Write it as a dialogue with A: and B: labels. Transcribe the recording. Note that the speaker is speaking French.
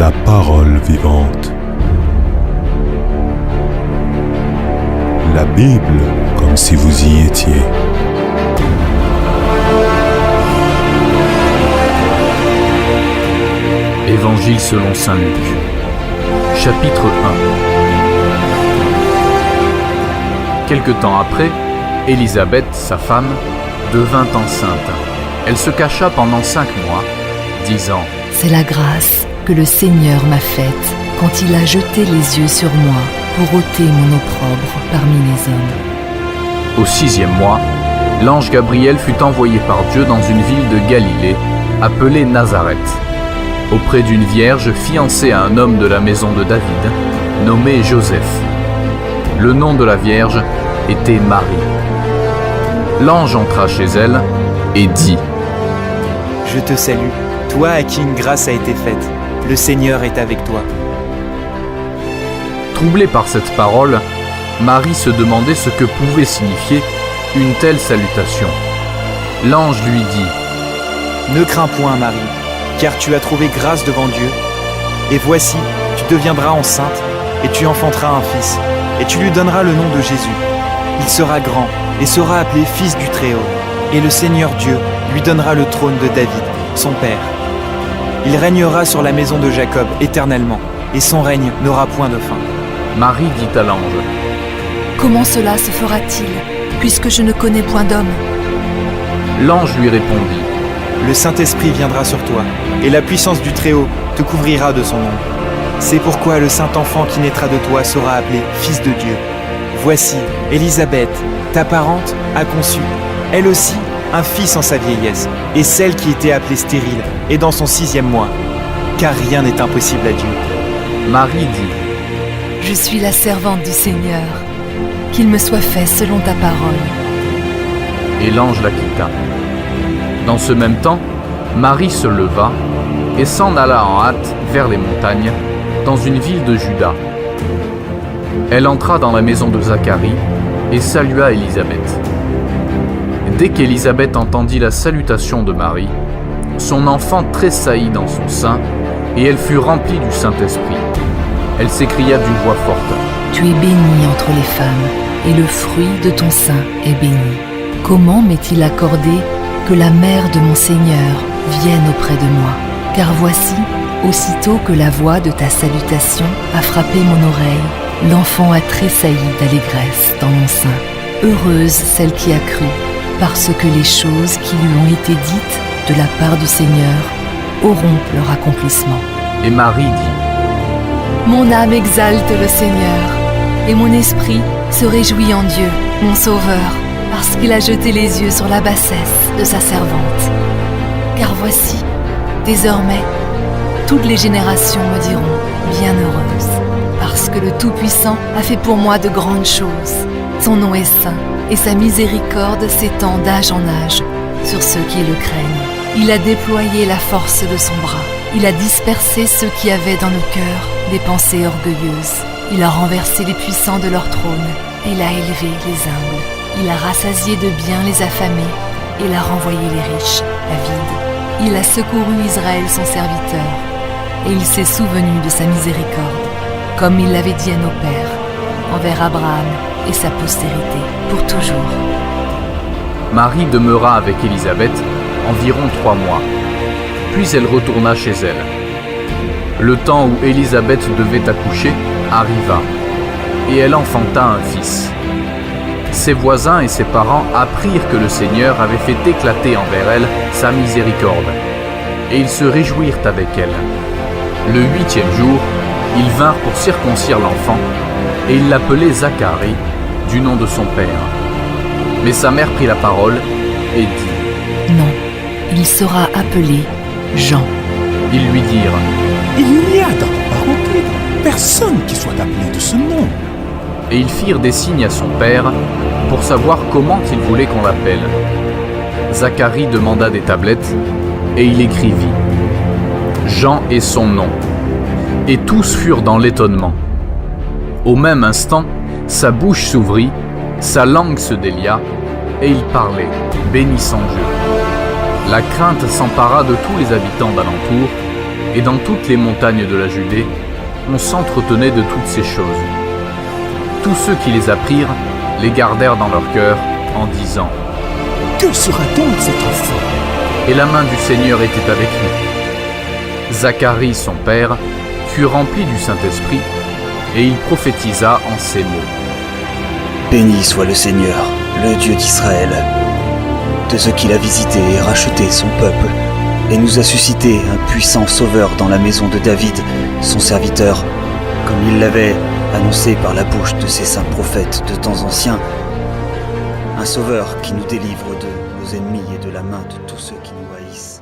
A: la parole vivante. La Bible comme si vous y étiez.
B: Évangile selon saint Luc, chapitre 1. Quelque temps après, Élisabeth, sa femme, devint enceinte. Elle se cacha pendant 5 mois, disant «
C: C'est la grâce que le Seigneur m'a faite quand il a jeté les yeux sur moi pour ôter mon opprobre parmi les hommes. »
B: Au 6e mois, l'ange Gabriel fut envoyé par Dieu dans une ville de Galilée, appelée Nazareth, auprès d'une vierge fiancée à un homme de la maison de David, nommé Joseph. Le nom de la vierge était Marie. L'ange entra chez elle et dit
D: « Je te salue, toi à qui une grâce a été faite. Le Seigneur est avec toi. »
B: Troublée par cette parole, Marie se demandait ce que pouvait signifier une telle salutation. L'ange lui dit
D: « Ne crains point, Marie, car tu as trouvé grâce devant Dieu. Et voici, tu deviendras enceinte, et tu enfanteras un fils, et tu lui donneras le nom de Jésus. Il sera grand, et sera appelé Fils du Très-Haut. Et le Seigneur Dieu lui donnera le trône de David, son père. Il régnera sur la maison de Jacob éternellement, et son règne n'aura point de fin. »
B: Marie dit à l'ange
C: « Comment cela se fera-t-il, puisque je ne connais point d'homme ?»
B: L'ange lui répondit
D: « Le Saint-Esprit viendra sur toi, et la puissance du Très-Haut te couvrira de son ombre. C'est pourquoi le Saint-Enfant qui naîtra de toi sera appelé Fils de Dieu. Voici, Élisabeth, ta parente, a conçu, elle aussi, un fils en sa vieillesse, et celle qui était appelée stérile est dans son 6e mois, car rien n'est impossible à Dieu. »
B: Marie dit
C: « Je suis la servante du Seigneur, qu'il me soit fait selon ta parole. »
B: Et l'ange la quitta. Dans ce même temps, Marie se leva et s'en alla en hâte vers les montagnes, dans une ville de Juda. Elle entra dans la maison de Zacharie et salua Élisabeth. Dès qu'Élisabeth entendit la salutation de Marie, son enfant tressaillit dans son sein et elle fut remplie du Saint-Esprit. Elle s'écria d'une voix forte «
C: Tu es bénie entre les femmes, et le fruit de ton sein est béni. Comment m'est-il accordé que la mère de mon Seigneur vienne auprès de moi? Car voici, aussitôt que la voix de ta salutation a frappé mon oreille, l'enfant a tressailli d'allégresse dans mon sein. Heureuse celle qui a cru, parce que les choses qui lui ont été dites de la part du Seigneur auront leur accomplissement. »
B: Et Marie dit
C: « Mon âme exalte le Seigneur, et mon esprit se réjouit en Dieu, mon Sauveur, parce qu'il a jeté les yeux sur la bassesse de sa servante. Car voici, désormais, toutes les générations me diront bienheureuse, parce que le Tout-Puissant a fait pour moi de grandes choses. Son nom est saint, et sa miséricorde s'étend d'âge en âge sur ceux qui le craignent. Il a déployé la force de son bras. Il a dispersé ceux qui avaient dans le cœur des pensées orgueilleuses. Il a renversé les puissants de leur trône. Il a élevé les humbles. Il a rassasié de biens les affamés. Il a renvoyé les riches avides. Il a secouru Israël son serviteur. Et il s'est souvenu de sa miséricorde, comme il l'avait dit à nos pères, envers Abraham et sa postérité, pour toujours. »
B: Marie demeura avec Élisabeth environ 3 mois, puis elle retourna chez elle. Le temps où Élisabeth devait accoucher arriva, et elle enfanta un fils. Ses voisins et ses parents apprirent que le Seigneur avait fait éclater envers elle sa miséricorde, et ils se réjouirent avec elle. Le 8e jour, ils vinrent pour circoncire l'enfant, et ils l'appelaient Zacharie, du nom de son père. Mais sa mère prit la parole et dit «
C: Non, il sera appelé Jean. »
B: Ils lui dirent
A: « Il n'y a dans ta parenté personne qui soit appelé de ce nom. »
B: Et ils firent des signes à son père pour savoir comment il voulait qu'on l'appelle. Zacharie demanda des tablettes, et il écrivit « Jean est son nom. » Et tous furent dans l'étonnement. Au même instant, sa bouche s'ouvrit, sa langue se délia, et il parlait, bénissant Dieu. La crainte s'empara de tous les habitants d'alentour, et dans toutes les montagnes de la Judée, on s'entretenait de toutes ces choses. Tous ceux qui les apprirent les gardèrent dans leur cœur en disant :
A: Que sera donc cet enfant ?
B: Et la main du Seigneur était avec lui. Zacharie, son père, fut rempli du Saint-Esprit, et il prophétisa en ces mots :
E: Béni soit le Seigneur, le Dieu d'Israël, de ce qu'il a visité et racheté son peuple, et nous a suscité un puissant sauveur dans la maison de David, son serviteur, comme il l'avait annoncé par la bouche de ses saints prophètes de temps anciens, un sauveur qui nous délivre de nos ennemis et de la main de tous ceux qui nous haïssent.